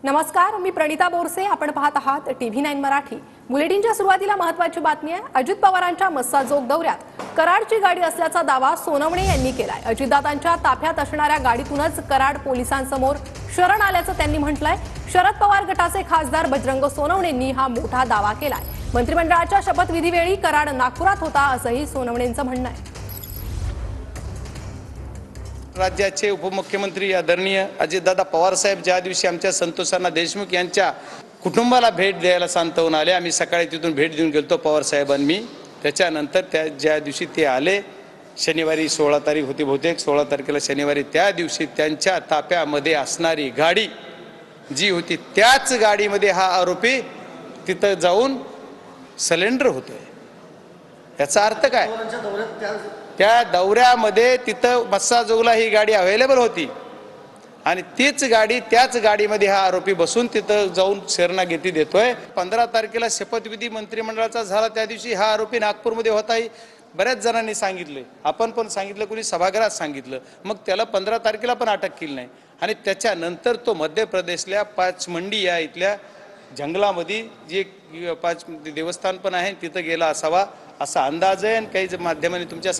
नमस्कार, मी प्रणिता बोरसे. आपण पाहत आहात TV9 मराठी. बुलेटिनच्या सुरुवातीला महत्त्वाची बातमी आहे. अजित पवारांच्या मस्साजोग दौऱ्यात कराडची गाडी असल्याचा दावा सोनवणे यांनी केलाय. अजितदादांच्या ताफ्यात असणाऱ्या गाडीतूनच कराड पोलिसांसमोर शरण आल्याचं त्यांनी म्हटलंय. शरद पवार गटाचे खासदार बजरंग सोनवणेंनी हा मोठा दावा केलाय. मंत्रिमंडळाच्या शपथविधीवेळी कराड नागपुरात होता असंही सोनवणेंचं म्हणणं आहे. राज्याचे उपमुख्यमंत्री आदरणीय अजितदादा पवार साहेब ज्या दिवशी आमच्या संतोषांना देशमुख यांच्या कुटुंबाला भेट द्यायला सांतवून आले, आम्ही सकाळी तिथून भेट देऊन गेलो पवार साहेबांनी. त्याच्यानंतर ज्या दिवशी ते आले, शनिवारी 16 तारीख होती बहुतेक, 16 तारखेला शनिवारी, त्या दिवशी त्यांच्या ताफ्यामध्ये असणारी गाडी जी होती त्याच गाडीमध्ये हा आरोपी तिथं जाऊन सलेंडर होतोय. याचा अर्थ काय? त्या दौऱ्यामध्ये तिथं मस्साजोगला ही गाडी अवेलेबल होती आणि तीच गाडी त्याच गाडीमध्ये हा आरोपी बसून तिथं जाऊन शरणागती देतोय. 15 तारखेला शपथविधी मंत्रिमंडळाचा झाला, त्या दिवशी हा आरोपी नागपूरमध्ये होता. बऱ्याच जणांनी सांगितले, आपण पण सांगितलं, कोणी सभागृहात सांगितलं. मग त्याला 15 तारखेला पण अटक केली नाही आणि त्याच्यानंतर तो मध्य प्रदेशल्या पाचमंडी या इथल्या जंगलामध्ये जे पाच देवस्थान पण आहे तिथं गेला असावा असा अंदाज आहे. आणि काही माध्यमांनी तुमच्या